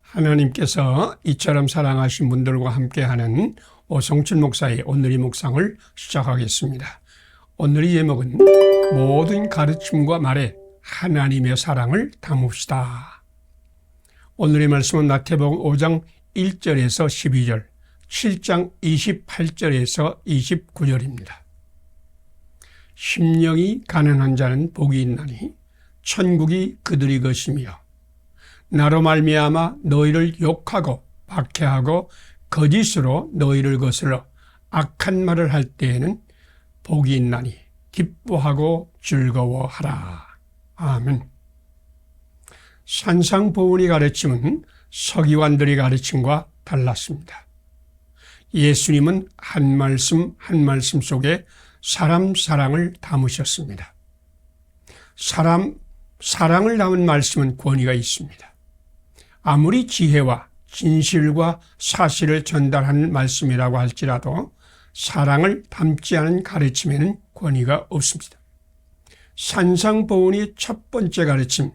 하나님께서 이처럼 사랑하신 분들과 함께하는 오성춘 목사의 오늘의 묵상을 시작하겠습니다. 오늘의 제목은 모든 가르침과 말에 하나님의 사랑을 담읍시다. 오늘의 말씀은 마태복음 5장 1절에서 12절, 7장 28절에서 29절입니다. 심령이 가난한 자는 복이 있나니 천국이 그들의 것이며 나로 말미암아 너희를 욕하고 박해하고 거짓으로 너희를 거슬러 악한 말을 할 때에는 복이 있나니 기뻐하고 즐거워하라. 아멘. 산상보훈의 가르침은 서기관들의 가르침과 달랐습니다. 예수님은 한 말씀 한 말씀 속에 사람 사랑을 담으셨습니다. 사랑을 담은 말씀은 권위가 있습니다. 아무리 지혜와 진실과 사실을 전달하는 말씀이라고 할지라도 사랑을 담지 않은 가르침에는 권위가 없습니다. 산상보훈의 첫 번째 가르침,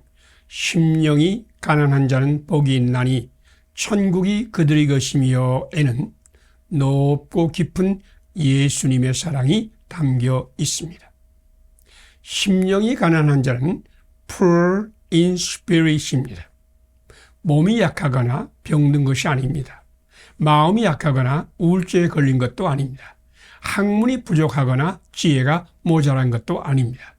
심령이 가난한 자는 복이 있나니 천국이 그들의 것이며 에는 높고 깊은 예수님의 사랑이 담겨 있습니다. 심령이 가난한 자는 poor in spirit입니다. 몸이 약하거나 병든 것이 아닙니다. 마음이 약하거나 우울증에 걸린 것도 아닙니다. 학문이 부족하거나 지혜가 모자란 것도 아닙니다.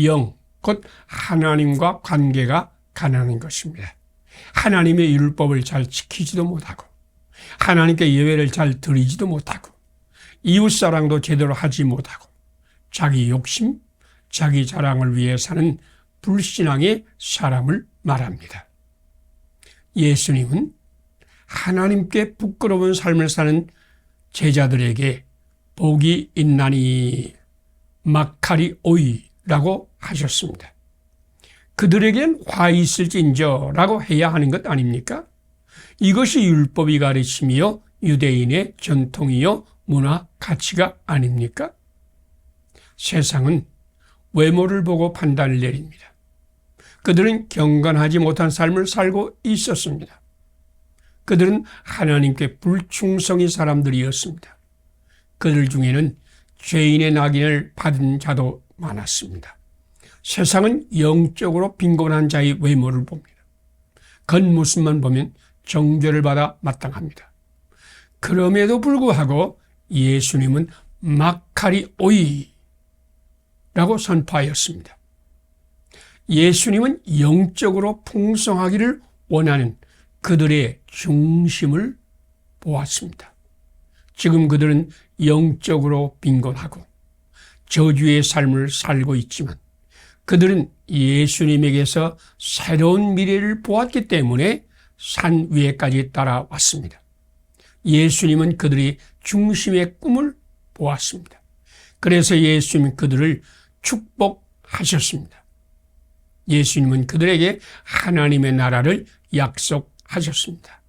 영, 곧 하나님과 관계가 가난한 것입니다. 하나님의 율법을 잘 지키지도 못하고 하나님께 예배를 잘 드리지도 못하고 이웃사랑도 제대로 하지 못하고 자기 욕심, 자기 자랑을 위해 사는 불신앙의 사람을 말합니다. 예수님은 하나님께 부끄러운 삶을 사는 제자들에게 복이 있나니 마카리 오이라고 하셨습니다. 그들에겐 화 있을진저 라고 해야 하는 것 아닙니까? 이것이 율법이 가르치며 유대인의 전통이요 문화 가치가 아닙니까? 세상은 외모를 보고 판단을 내립니다. 그들은 경건하지 못한 삶을 살고 있었습니다. 그들은 하나님께 불충성의 사람들이었습니다. 그들 중에는 죄인의 낙인을 받은 자도 많았습니다. 세상은 영적으로 빈곤한 자의 외모를 봅니다. 겉모습만 보면 정죄를 받아 마땅합니다. 그럼에도 불구하고 예수님은 마카리 오이라고 선포하였습니다. 예수님은 영적으로 풍성하기를 원하는 그들의 중심을 보았습니다. 지금 그들은 영적으로 빈곤하고 저주의 삶을 살고 있지만 그들은 예수님에게서 새로운 미래를 보았기 때문에 산 위에까지 따라왔습니다. 예수님은 그들이 중심의 꿈을 보았습니다. 그래서 예수님은 그들을 축복하셨습니다. 예수님은 그들에게 하나님의 나라를 약속하셨습니다.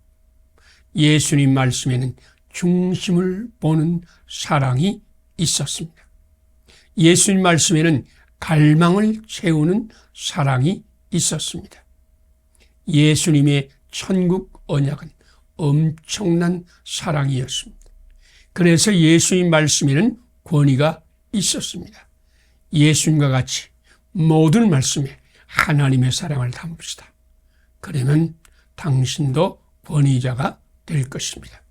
예수님 말씀에는 중심을 보는 사랑이 있었습니다. 예수님 말씀에는 갈망을 채우는 사랑이 있었습니다. 예수님의 천국 언약은 엄청난 사랑이었습니다. 그래서 예수님 말씀에는 권위가 있었습니다. 예수님과 같이 모든 말씀에 하나님의 사랑을 담읍시다. 그러면 당신도 권위자가 될 것입니다.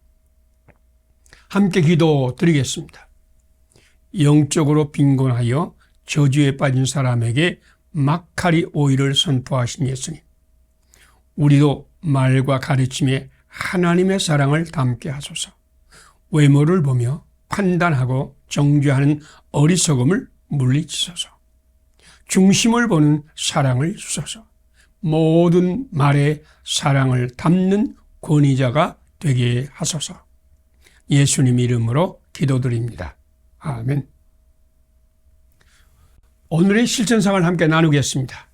함께 기도 드리겠습니다. 영적으로 빈곤하여 저주에 빠진 사람에게 마카리 오이를 선포하신 예수님. 우리도 말과 가르침에 하나님의 사랑을 담게 하소서. 외모를 보며 판단하고 정죄하는 어리석음을 물리치소서. 중심을 보는 사랑을 주소서. 모든 말에 사랑을 담는 권위자가 되게 하소서. 예수님 이름으로 기도드립니다. 아멘. 오늘의 실천상을 함께 나누겠습니다.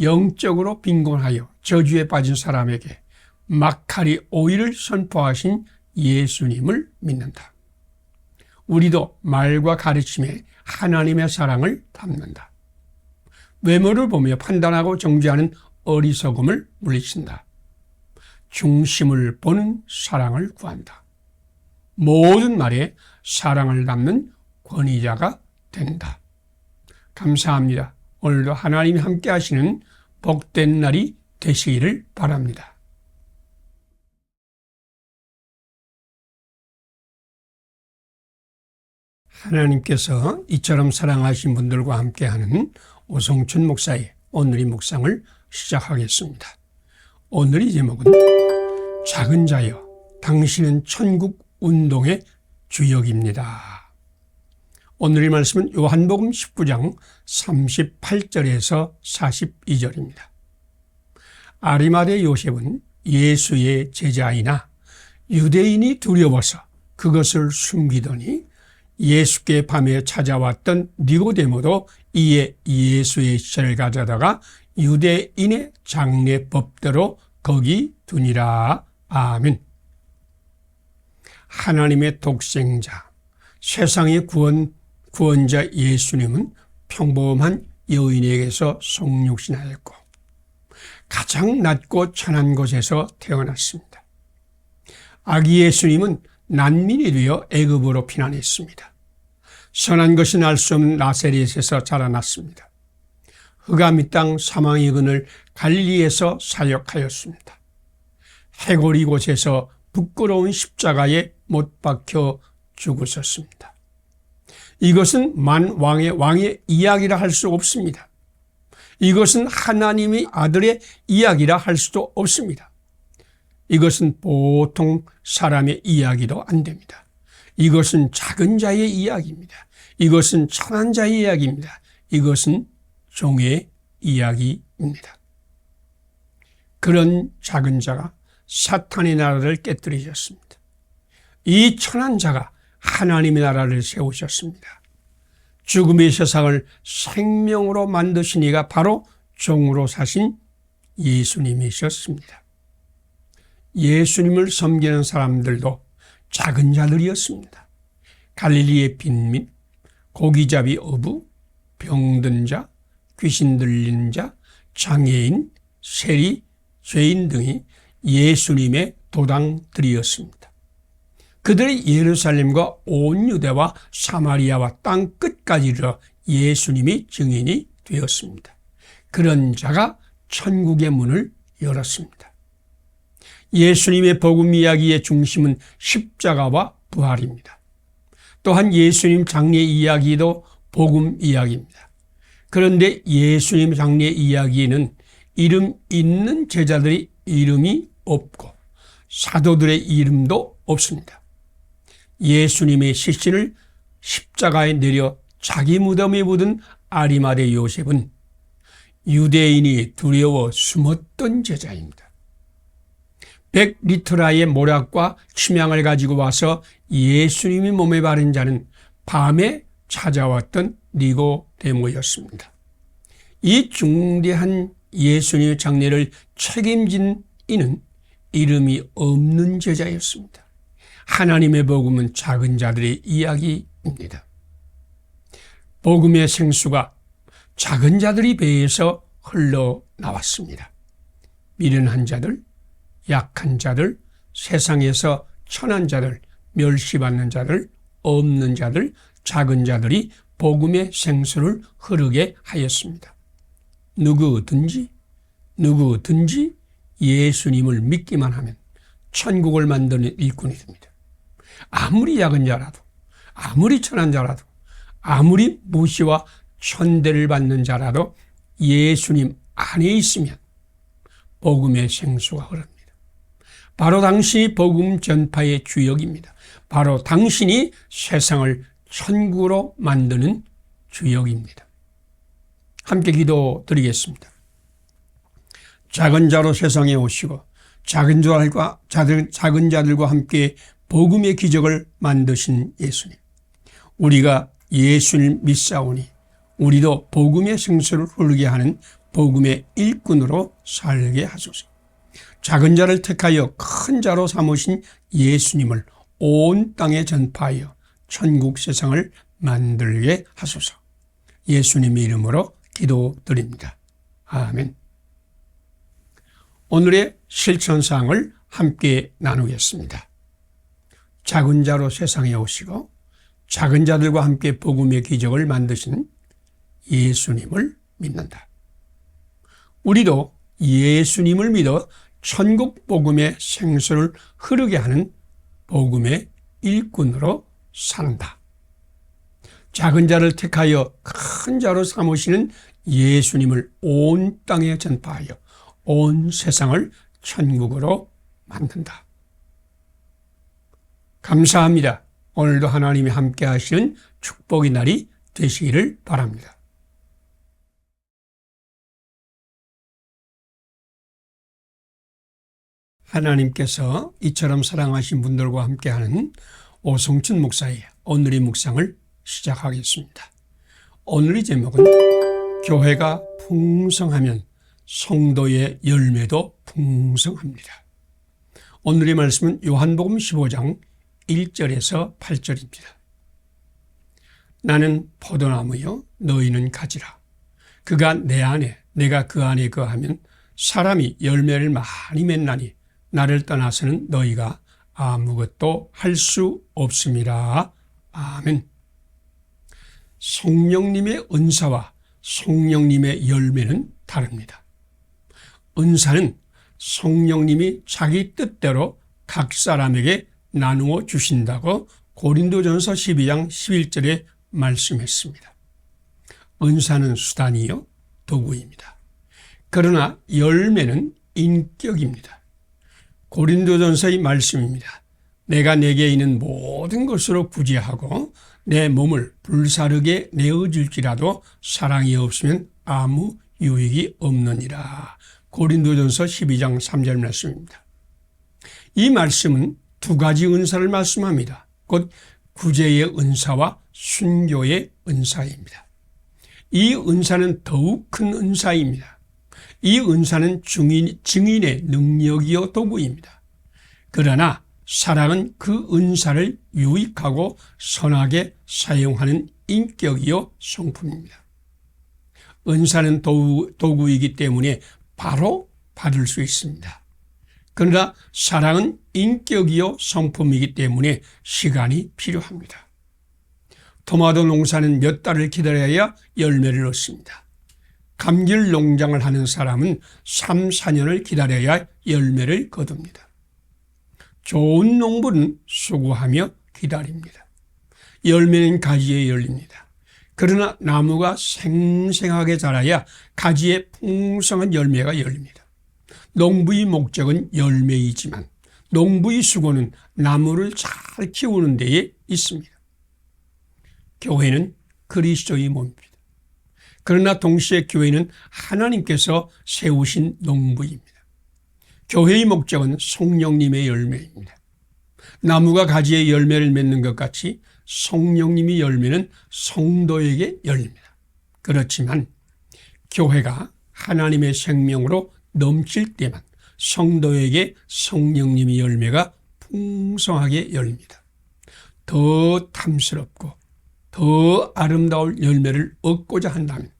영적으로 빈곤하여 저주에 빠진 사람에게 마카리 오이를 선포하신 예수님을 믿는다. 우리도 말과 가르침에 하나님의 사랑을 담는다. 외모를 보며 판단하고 정죄하는 어리석음을 물리친다. 중심을 보는 사랑을 구한다. 모든 말에 사랑을 담는 권위자가 된다. 감사합니다. 오늘도 하나님이 함께 하시는 복된 날이 되시기를 바랍니다. 하나님께서 이처럼 사랑하신 분들과 함께하는 오성춘 목사의 오늘의 묵상을 시작하겠습니다. 오늘의 제목은 작은 자여 당신은 천국 운동의 주역입니다. 오늘의 말씀은 요한복음 19장 38절에서 42절입니다. 아리마대 요셉은 예수의 제자이나 유대인이 두려워서 그것을 숨기더니 예수께 밤에 찾아왔던 니고데모도 이에 예수의 시체를 가져다가 유대인의 장례법대로 거기 두니라. 아멘. 하나님의 독생자, 세상의 구원자 예수님은 평범한 여인에게서 성육신하였고 가장 낮고 천한 곳에서 태어났습니다. 아기 예수님은 난민이 되어 애굽으로 피난했습니다. 선한 것이 날 수 없는 나세렛에서 자라났습니다. 흑암의 땅 사망의 그늘 갈릴리에서 사역하였습니다. 해골 이곳에서 부끄러운 십자가에 못 박혀 죽으셨습니다. 이것은 왕의 이야기라 할 수 없습니다. 이것은 하나님의 아들의 이야기라 할 수도 없습니다. 이것은 보통 사람의 이야기도 안 됩니다. 이것은 작은 자의 이야기입니다. 이것은 천한 자의 이야기입니다. 이것은 종의 이야기입니다. 그런 작은 자가 사탄의 나라를 깨뜨리셨습니다. 이 천한 자가 하나님의 나라를 세우셨습니다. 죽음의 세상을 생명으로 만드신 이가 바로 종으로 사신 예수님이셨습니다. 예수님을 섬기는 사람들도 작은 자들이었습니다. 갈릴리의 빈민, 고기잡이 어부, 병든 자, 귀신 들린 자, 장애인, 세리, 죄인 등이 예수님의 도당들이었습니다. 그들이 예루살렘과 온 유대와 사마리아와 땅 끝까지 이르러 예수님이 증인이 되었습니다. 그런 자가 천국의 문을 열었습니다. 예수님의 복음 이야기의 중심은 십자가와 부활입니다. 또한 예수님 장례 이야기도 복음 이야기입니다. 그런데 예수님 장례 이야기에는 이름 있는 제자들의 이름이 없고 사도들의 이름도 없습니다. 예수님의 시신을 십자가에 내려 자기 무덤에 묻은 아리마대 요셉은 유대인이 두려워 숨었던 제자입니다. 100리터라의 모략과 침향을 가지고 와서 예수님이 몸에 바른 자는 밤에 찾아왔던 니고데모였습니다. 이 중대한 예수님의 장례를 책임진 이는 이름이 없는 제자였습니다. 하나님의 복음은 작은 자들의 이야기입니다. 복음의 생수가 작은 자들의 배에서 흘러나왔습니다. 미련한 자들, 약한 자들, 세상에서 천한 자들, 멸시받는 자들, 없는 자들, 작은 자들이 복음의 생수를 흐르게 하였습니다. 누구든지 예수님을 믿기만 하면 천국을 만드는 일꾼이 됩니다. 아무리 작은 자라도, 아무리 천한 자라도, 아무리 무시와 천대를 받는 자라도 예수님 안에 있으면 복음의 생수가 흐릅니다. 바로 당신이 복음 전파의 주역입니다. 바로 당신이 세상을 천국으로 만드는 주역입니다. 함께 기도드리겠습니다. 작은 자로 세상에 오시고 작은 자들과 함께 복음의 기적을 만드신 예수님, 우리가 예수를 믿사오니 우리도 복음의 생수를 흐르게 하는 복음의 일꾼으로 살게 하소서. 작은 자를 택하여 큰 자로 삼으신 예수님을 온 땅에 전파하여 천국 세상을 만들게 하소서. 예수님의 이름으로 기도드립니다. 아멘. 오늘의 실천사항을 함께 나누겠습니다. 작은 자로 세상에 오시고 작은 자들과 함께 복음의 기적을 만드신 예수님을 믿는다. 우리도 예수님을 믿어 천국 복음의 생수를 흐르게 하는 복음의 일꾼으로 산다. 작은 자를 택하여 큰 자로 삼으시는 예수님을 온 땅에 전파하여 온 세상을 천국으로 만든다. 감사합니다. 오늘도 하나님이 함께 하시는 축복의 날이 되시기를 바랍니다. 하나님께서 이처럼 사랑하신 분들과 함께하는 오성춘 목사의 오늘의 묵상을 시작하겠습니다. 오늘의 제목은 교회가 풍성하면 성도의 열매도 풍성합니다. 오늘의 말씀은 요한복음 15장 1절에서 8절입니다. 나는 포도나무요 너희는 가지라. 그가 내 안에 내가 그 안에 거하면 사람이 열매를 많이 맺나니 나를 떠나서는 너희가 아무것도 할 수 없음이라. 아멘. 성령님의 은사와 성령님의 열매는 다릅니다. 은사는 성령님이 자기 뜻대로 각 사람에게 나누어 주신다고 고린도전서 12장 11절에 말씀했습니다. 은사는 수단이요 도구입니다. 그러나 열매는 인격입니다. 고린도전서의 말씀입니다. 내가 내게 있는 모든 것으로 구제하고 내 몸을 불사르게 내어줄지라도 사랑이 없으면 아무 유익이 없느니라. 고린도전서 12장 3절 말씀입니다. 이 말씀은 두 가지 은사를 말씀합니다. 곧 구제의 은사와 순교의 은사입니다. 이 은사는 더욱 큰 은사입니다. 이 은사는 증인의 능력이요 도구입니다. 그러나 사랑은 그 은사를 유익하고 선하게 사용하는 인격이요 성품입니다. 은사는 도구이기 때문에 바로 받을 수 있습니다. 그러나 사랑은 인격이요 성품이기 때문에 시간이 필요합니다. 토마토 농사는 몇 달을 기다려야 열매를 얻습니다. 감귤 농장을 하는 사람은 3, 4년을 기다려야 열매를 거둡니다. 좋은 농부는 수고하며 기다립니다. 열매는 가지에 열립니다. 그러나 나무가 생생하게 자라야 가지에 풍성한 열매가 열립니다. 농부의 목적은 열매이지만 농부의 수고는 나무를 잘 키우는 데에 있습니다. 교회는 그리스도의 몸입니다. 그러나 동시에 교회는 하나님께서 세우신 농부입니다. 교회의 목적은 성령님의 열매입니다. 나무가 가지에 열매를 맺는 것 같이 성령님의 열매는 성도에게 열립니다. 그렇지만 교회가 하나님의 생명으로 넘칠 때만 성도에게 성령님의 열매가 풍성하게 열립니다. 더 탐스럽고 더 아름다운 열매를 얻고자 한다면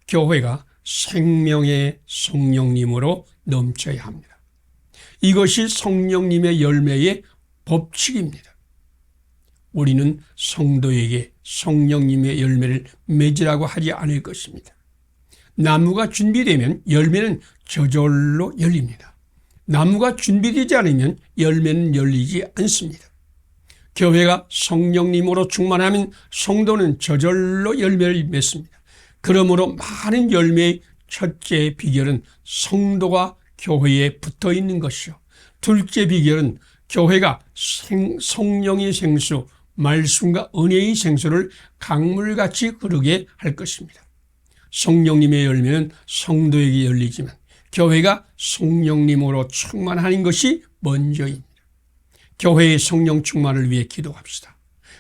교회가 생명의 성령님으로 넘쳐야 합니다. 이것이 성령님의 열매의 법칙입니다. 우리는 성도에게 성령님의 열매를 맺으라고 하지 않을 것입니다. 나무가 준비되면 열매는 저절로 열립니다. 나무가 준비되지 않으면 열매는 열리지 않습니다. 교회가 성령님으로 충만하면 성도는 저절로 열매를 맺습니다. 그러므로 많은 열매의 첫째 비결은 성도가 교회에 붙어 있는 것이요. 둘째 비결은 교회가 성령의 생수, 말씀과 은혜의 생수를 강물같이 흐르게 할 것입니다. 성령님의 열매는 성도에게 열리지만 교회가 성령님으로 충만하는 것이 먼저입니다. 교회의 성령 충만을 위해 기도합시다.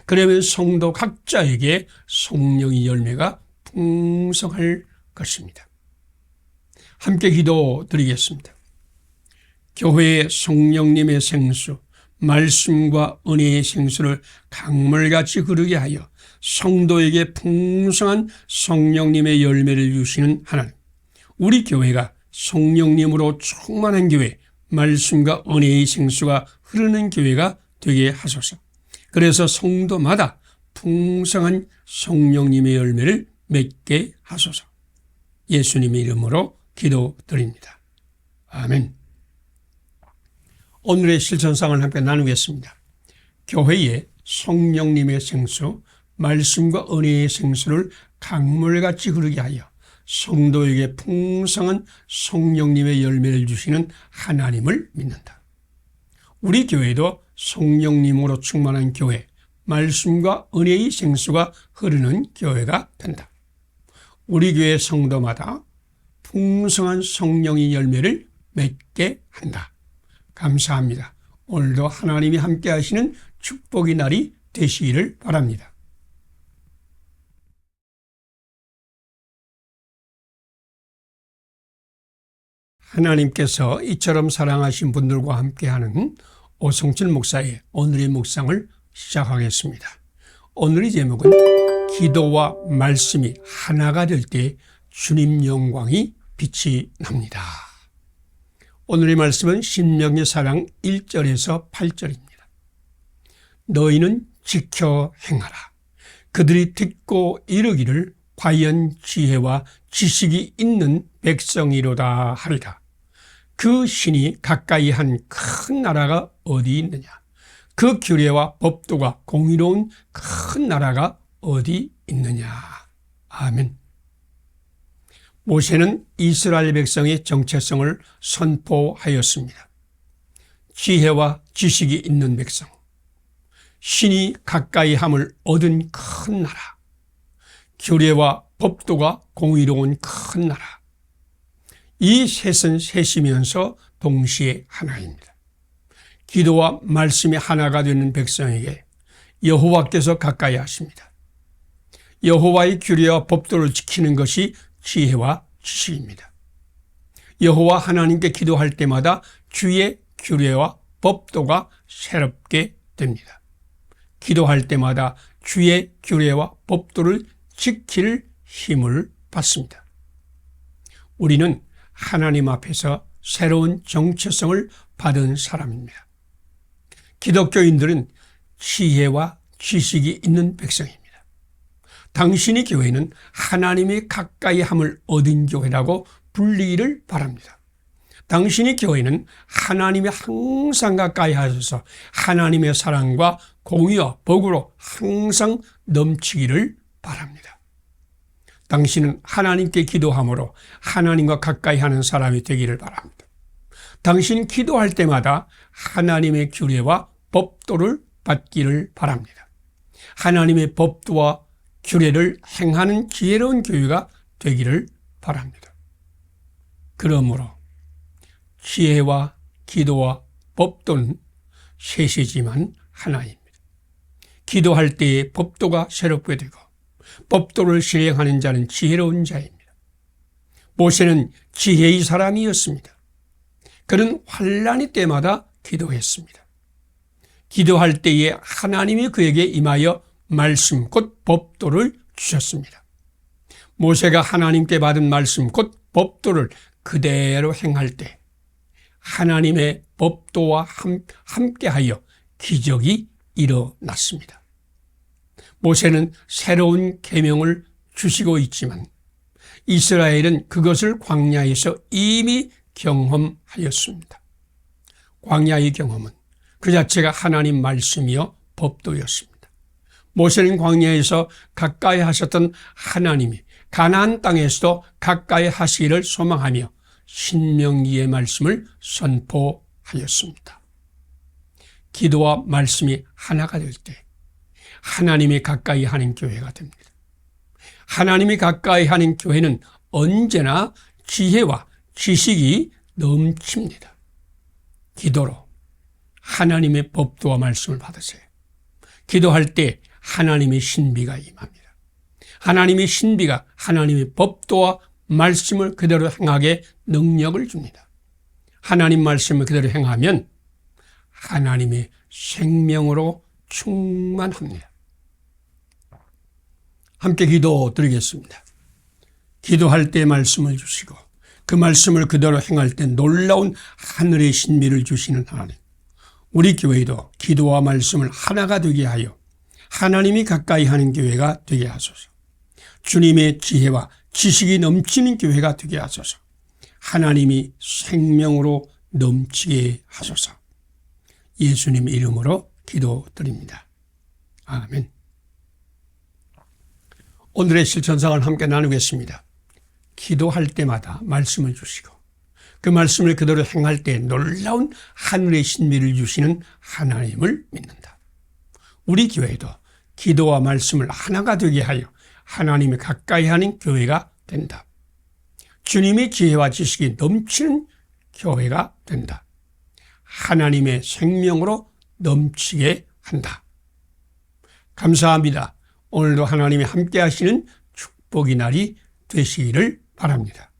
그러면 성도 각자에게 성령의 열매가 풍성할 것입니다. 함께 기도드리겠습니다. 교회의 성령님의 생수, 말씀과 은혜의 생수를 강물같이 흐르게 하여 성도에게 풍성한 성령님의 열매를 주시는 하나님, 우리 교회가 성령님으로 충만한 교회, 말씀과 은혜의 생수가 흐르는 교회가 되게 하소서. 그래서 성도마다 풍성한 성령님의 열매를 맺게 하소서. 예수님의 이름으로 기도드립니다. 아멘. 오늘의 실천상을 함께 나누겠습니다. 교회에 성령님의 생수, 말씀과 은혜의 생수를 강물같이 흐르게 하여 성도에게 풍성한 성령님의 열매를 주시는 하나님을 믿는다. 우리 교회도 성령님으로 충만한 교회, 말씀과 은혜의 생수가 흐르는 교회가 된다. 우리 교회 성도마다 풍성한 성령의 열매를 맺게 한다. 감사합니다. 오늘도 하나님이 함께 하시는 축복의 날이 되시기를 바랍니다. 하나님께서 이처럼 사랑하신 분들과 함께하는 오성철 목사의 오늘의 묵상을 시작하겠습니다. 오늘의 제목은 기도와 말씀이 하나가 될 때 주님 영광이 빛이 납니다. 오늘의 말씀은 신명기 4장 1절에서 8절입니다. 너희는 지켜 행하라. 그들이 듣고 이르기를 과연 지혜와 지식이 있는 백성이로다 하리라. 그 신이 가까이 한 큰 나라가 어디 있느냐. 그 규례와 법도가 공의로운 큰 나라가 어디 있느냐. 아멘. 모세는 이스라엘 백성의 정체성을 선포하였습니다. 지혜와 지식이 있는 백성, 신이 가까이 함을 얻은 큰 나라, 규례와 법도가 공의로운 큰 나라. 이 셋은 셋이면서 동시에 하나입니다. 기도와 말씀이 하나가 되는 백성에게 여호와께서 가까이 하십니다. 여호와의 규례와 법도를 지키는 것이 지혜와 지식입니다. 여호와 하나님께 기도할 때마다 주의 규례와 법도가 새롭게 됩니다. 기도할 때마다 주의 규례와 법도를 지킬 힘을 받습니다. 우리는 하나님 앞에서 새로운 정체성을 받은 사람입니다. 기독교인들은 지혜와 지식이 있는 백성입니다. 당신의 교회는 하나님이 가까이 함을 얻은 교회라고 불리기를 바랍니다. 당신의 교회는 하나님이 항상 가까이 하셔서 하나님의 사랑과 공의와 복으로 항상 넘치기를 바랍니다. 당신은 하나님께 기도함으로 하나님과 가까이 하는 사람이 되기를 바랍니다. 당신 기도할 때마다 하나님의 규례와 법도를 받기를 바랍니다. 하나님의 법도와 규례를 행하는 지혜로운 교회가 되기를 바랍니다. 그러므로 지혜와 기도와 법도는 셋이지만 하나입니다. 기도할 때에 법도가 새롭게 되고 법도를 실행하는 자는 지혜로운 자입니다. 모세는 지혜의 사람이었습니다. 그는 환난의 때마다 기도했습니다. 기도할 때에 하나님이 그에게 임하여 말씀 곧 법도를 주셨습니다. 모세가 하나님께 받은 말씀 곧 법도를 그대로 행할 때 하나님의 법도와 함께하여 기적이 일어났습니다. 모세는 새로운 계명을 주시고 있지만 이스라엘은 그것을 광야에서 이미 경험하였습니다. 광야의 경험은 그 자체가 하나님 말씀이요 법도였습니다. 모세는 광야에서 가까이 하셨던 하나님이 가나안 땅에서도 가까이 하시기를 소망하며 신명기의 말씀을 선포하였습니다. 기도와 말씀이 하나가 될 때 하나님이 가까이 하는 교회가 됩니다. 하나님이 가까이 하는 교회는 언제나 지혜와 지식이 넘칩니다. 기도로 하나님의 법도와 말씀을 받으세요. 기도할 때 하나님의 신비가 임합니다. 하나님의 신비가 하나님의 법도와 말씀을 그대로 행하게 능력을 줍니다. 하나님 말씀을 그대로 행하면 하나님의 생명으로 충만합니다. 함께 기도 드리겠습니다. 기도할 때 말씀을 주시고 그 말씀을 그대로 행할 때 놀라운 하늘의 신비를 주시는 하나님, 우리 교회도 기도와 말씀을 하나가 되게 하여 하나님이 가까이 하는 교회가 되게 하소서. 주님의 지혜와 지식이 넘치는 교회가 되게 하소서. 하나님이 생명으로 넘치게 하소서. 예수님 이름으로 기도드립니다. 아멘. 오늘의 실천상을 함께 나누겠습니다. 기도할 때마다 말씀을 주시고 그 말씀을 그대로 행할 때 놀라운 하늘의 신비를 주시는 하나님을 믿는다. 우리 교회도 기도와 말씀을 하나가 되게 하여 하나님이 가까이 하는 교회가 된다. 주님의 지혜와 지식이 넘치는 교회가 된다. 하나님의 생명으로 넘치게 한다. 감사합니다. 오늘도 하나님이 함께 하시는 축복의 날이 되시기를 바랍니다.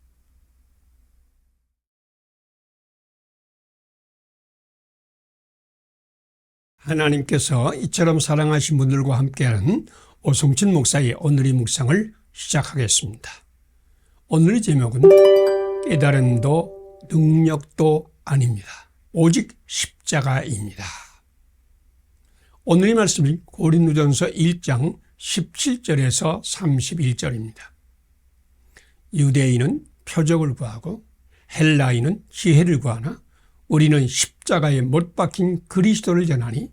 하나님께서 이처럼 사랑하신 분들과 함께하는 오성춘 목사의 오늘의 묵상을 시작하겠습니다. 오늘의 제목은 깨달음도 능력도 아닙니다. 오직 십자가입니다. 오늘의 말씀은 고린도전서 1장 17절에서 31절입니다. 유대인은 표적을 구하고 헬라인은 지혜를 구하나 우리는 십자가에 못 박힌 그리스도를 전하니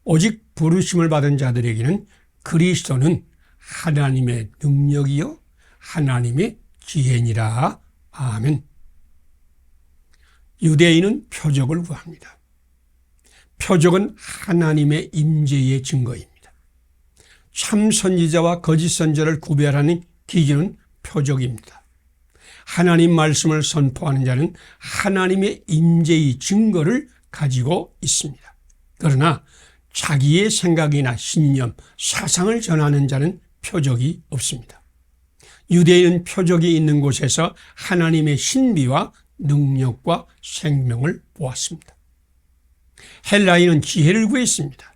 오직 부르심을 받은 자들에게는 그리스도는 하나님의 능력이요 하나님의 지혜니라. 아멘. 유대인은 표적을 구합니다. 표적은 하나님의 임재의 증거입니다. 참 선지자와 거짓 선지자를 구별하는 기준은 표적입니다. 하나님 말씀을 선포하는 자는 하나님의 임재의 증거를 가지고 있습니다. 그러나 자기의 생각이나 신념, 사상을 전하는 자는 표적이 없습니다. 유대인은 표적이 있는 곳에서 하나님의 신비와 능력과 생명을 보았습니다. 헬라인은 지혜를 구했습니다.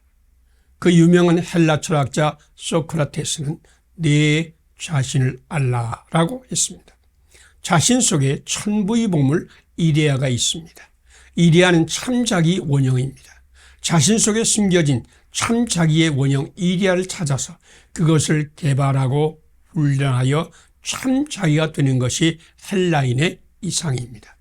그 유명한 헬라 철학자 소크라테스는 내 자신을 알라라고 했습니다. 자신 속에 천부의 보물 이데아가 있습니다. 이데아는 참자기 원형입니다. 자신 속에 숨겨진 참자기의 원형 이데아를 찾아서 그것을 개발하고 훈련하여 참자기가 되는 것이 헬라인의 이상입니다.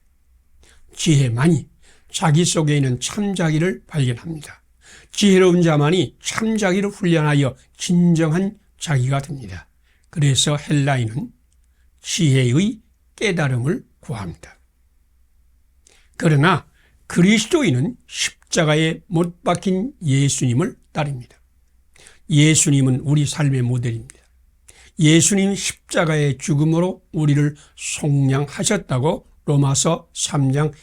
지혜만이 자기 속에 있는 참자기를 발견합니다. 지혜로운 자만이 참자기를 훈련하여 진정한 자기가 됩니다. 그래서 헬라인은 지혜의 깨달음을 구합니다. 그러나 그리스도인은 십자가에 못 박힌 예수님을 따릅니다. 예수님은 우리 삶의 모델입니다. 예수님 십자가의 죽음으로 우리를 속량하셨다고 로마서 3장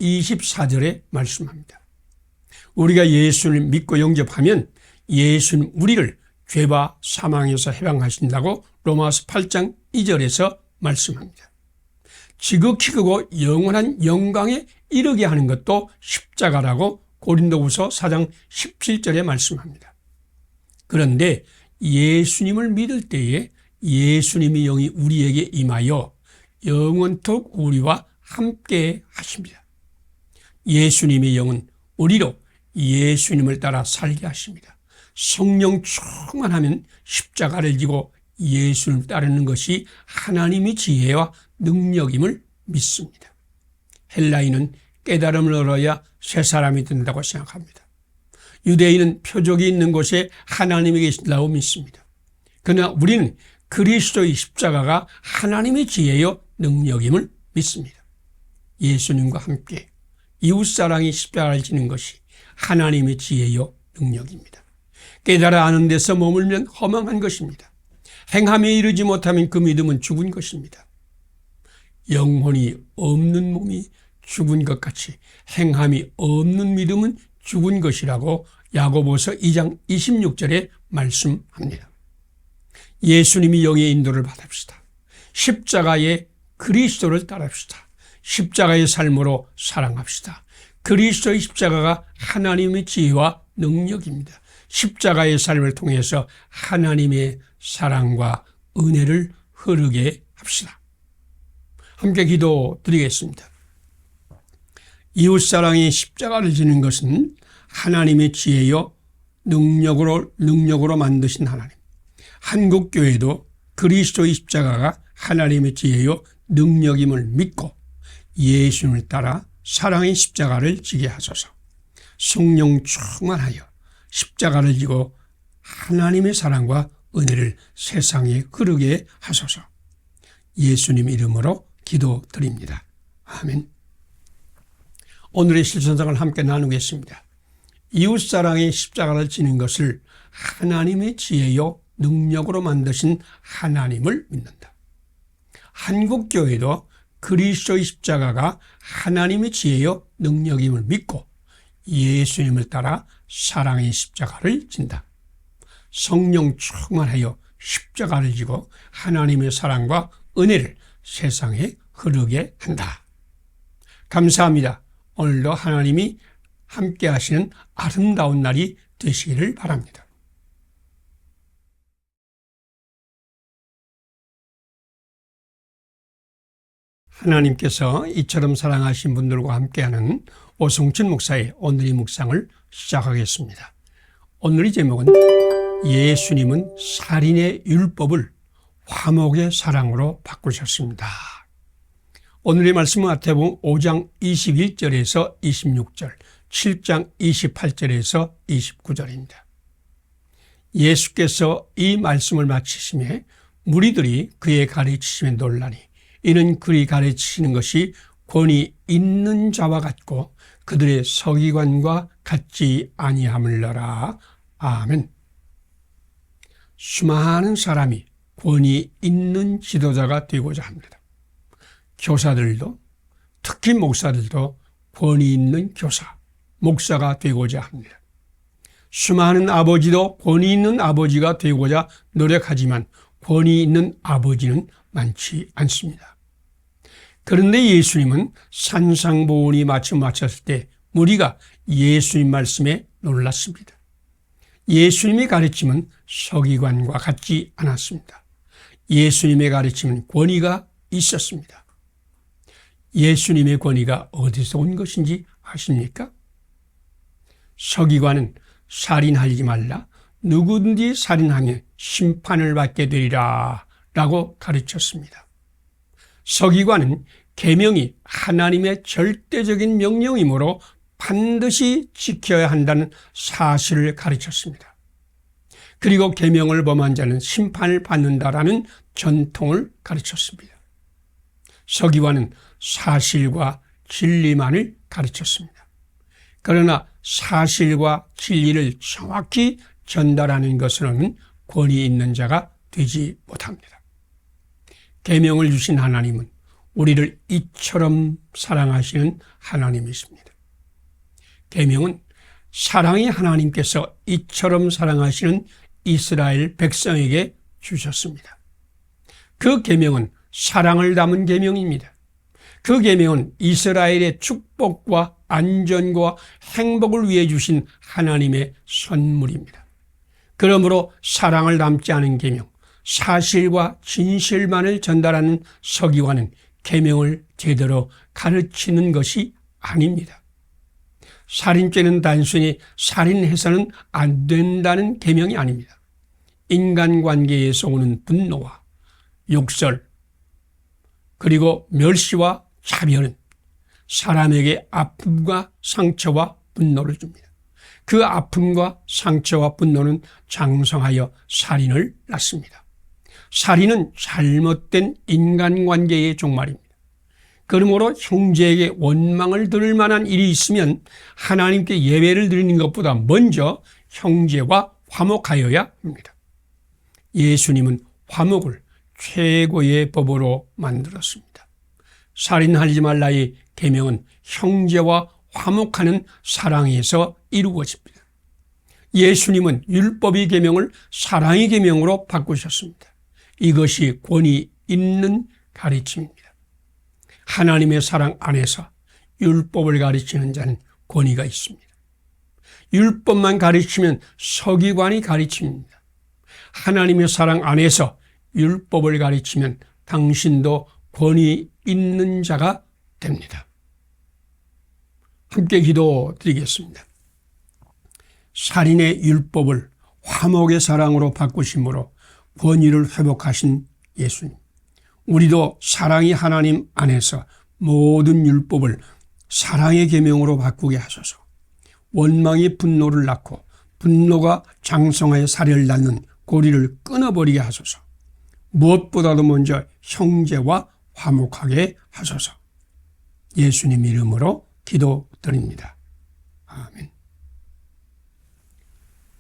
24절에 말씀합니다. 우리가 예수를 믿고 영접하면 예수님 우리를 죄와 사망에서 해방하신다고 로마서 8장 2절에서 말씀합니다. 지극히 크고 영원한 영광에 이르게 하는 것도 십자가라고 고린도후서 4장 17절에 말씀합니다. 그런데 예수님을 믿을 때에 예수님의 영이 우리에게 임하여 영원토록 우리와 함께 하십니다. 예수님의 영은 우리로 예수님을 따라 살게 하십니다. 성령 충만하면 십자가를 지고 예수님을 따르는 것이 하나님의 지혜와 능력임을 믿습니다. 헬라인은 깨달음을 얻어야 새 사람이 된다고 생각합니다. 유대인은 표적이 있는 곳에 하나님이 계신다고 믿습니다. 그러나 우리는 그리스도의 십자가가 하나님의 지혜요 능력임을 믿습니다. 예수님과 함께 이웃사랑이 십자가를 지는 것이 하나님의 지혜요 능력입니다. 깨달아 아는 데서 머물면 허망한 것입니다. 행함에 이르지 못하면 그 믿음은 죽은 것입니다. 영혼이 없는 몸이 죽은 것 같이 행함이 없는 믿음은 죽은 것이라고 야고보서 2장 26절에 말씀합니다. 예수님이 영의 인도를 받읍시다. 십자가의 그리스도를 따릅시다. 십자가의 삶으로 사랑합시다. 그리스도의 십자가가 하나님의 지혜와 능력입니다. 십자가의 삶을 통해서 하나님의 사랑과 은혜를 흐르게 합시다. 함께 기도드리겠습니다. 이웃사랑이 십자가를 지는 것은 하나님의 지혜요 능력으로 만드신 하나님. 한국교회도 그리스도의 십자가가 하나님의 지혜요 능력임을 믿고 예수님을 따라 사랑의 십자가를 지게 하소서. 성령 충만하여 십자가를 지고 하나님의 사랑과 은혜를 세상에 흐르게 하소서. 예수님 이름으로 기도드립니다. 아멘. 오늘의 실천상을 함께 나누겠습니다. 이웃사랑의 십자가를 지는 것을 하나님의 지혜요 능력으로 만드신 하나님을 믿는다. 한국교회도 그리스도의 십자가가 하나님의 지혜요 능력임을 믿고 예수님을 따라 사랑의 십자가를 진다. 성령 충만하여 십자가를 지고 하나님의 사랑과 은혜를 세상에 흐르게 한다. 감사합니다. 오늘도 하나님이 함께 하시는 아름다운 날이 되시기를 바랍니다. 하나님께서 이처럼 사랑하신 분들과 함께하는 오성춘 목사의 오늘의 묵상을 시작하겠습니다. 오늘의 제목은 예수님은 살인의 율법을 화목의 사랑으로 바꾸셨습니다. 오늘의 말씀은 마태복음 5장 21절에서 26절, 7장 28절에서 29절입니다. 예수께서 이 말씀을 마치심에 무리들이 그의 가르치심에 놀라니 이는 그의 가르치시는 것이 권위 있는 자와 같고 그들의 서기관과 같지 아니함을러라. 아멘. 수많은 사람이 권위 있는 지도자가 되고자 합니다. 교사들도 특히 목사들도 권위 있는 교사, 목사가 되고자 합니다. 수많은 아버지도 권위 있는 아버지가 되고자 노력하지만 권위 있는 아버지는 많지 않습니다. 그런데 예수님은 산상보훈이 마침 마쳤을 때 무리가 예수님 말씀에 놀랐습니다. 예수님의 가르침은 서기관과 같지 않았습니다. 예수님의 가르침은 권위가 있었습니다. 예수님의 권위가 어디서 온 것인지 아십니까? 서기관은 살인하지 말라, 누구든지 살인하면 심판을 받게 되리라 라고 가르쳤습니다. 서기관은 계명이 하나님의 절대적인 명령이므로 반드시 지켜야 한다는 사실을 가르쳤습니다. 그리고 계명을 범한 자는 심판을 받는다라는 전통을 가르쳤습니다. 서기관은 사실과 진리만을 가르쳤습니다. 그러나 사실과 진리를 정확히 전달하는 것으로는 권위 있는 자가 되지 못합니다. 계명을 주신 하나님은 우리를 이처럼 사랑하시는 하나님이십니다. 계명은 사랑의 하나님께서 이처럼 사랑하시는 이스라엘 백성에게 주셨습니다. 그 계명은 사랑을 담은 계명입니다. 그 계명은 이스라엘의 축복과 안전과 행복을 위해 주신 하나님의 선물입니다. 그러므로 사랑을 담지 않은 계명, 사실과 진실만을 전달하는 서기관은 계명을 제대로 가르치는 것이 아닙니다. 살인죄는 단순히 살인해서는 안 된다는 계명이 아닙니다. 인간관계에서 오는 분노와 욕설 그리고 멸시와 차별은 사람에게 아픔과 상처와 분노를 줍니다. 그 아픔과 상처와 분노는 장성하여 살인을 낳습니다. 살인은 잘못된 인간관계의 종말입니다. 그러므로 형제에게 원망을 들을 만한 일이 있으면 하나님께 예배를 드리는 것보다 먼저 형제와 화목하여야 합니다. 예수님은 화목을 최고의 법으로 만들었습니다. 살인하지 말라의 계명은 형제와 화목하는 사랑에서 이루어집니다. 예수님은 율법의 계명을 사랑의 계명으로 바꾸셨습니다. 이것이 권위 있는 가르침입니다. 하나님의 사랑 안에서 율법을 가르치는 자는 권위가 있습니다. 율법만 가르치면 서기관이 가르칩니다. 하나님의 사랑 안에서 율법을 가르치면 당신도 권위 있는 자가 됩니다. 함께 기도드리겠습니다. 살인의 율법을 화목의 사랑으로 바꾸심으로 권위를 회복하신 예수님. 우리도 사랑이 하나님 안에서 모든 율법을 사랑의 계명으로 바꾸게 하소서. 원망이 분노를 낳고 분노가 장성하여 살해를 낳는 고리를 끊어버리게 하소서. 무엇보다도 먼저 형제와 화목하게 하소서. 예수님 이름으로 기도드립니다. 아멘.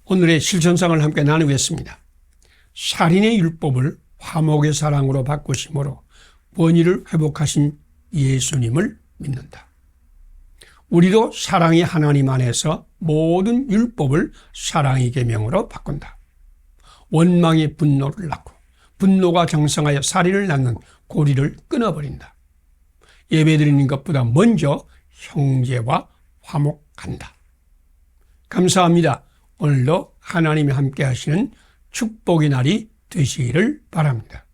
오늘의 실천상을 함께 나누겠습니다. 살인의 율법을 화목의 사랑으로 바꾸심으로 권위를 회복하신 예수님을 믿는다. 우리도 사랑이 하나님 안에서 모든 율법을 사랑의 계명으로 바꾼다. 원망이 분노를 낳고 분노가 장성하여 살인을 낳는 고리를 끊어버린다. 예배드리는 것보다 먼저 형제와 화목한다. 감사합니다. 오늘도 하나님이 함께 하시는 축복의 날이 되시기를 바랍니다.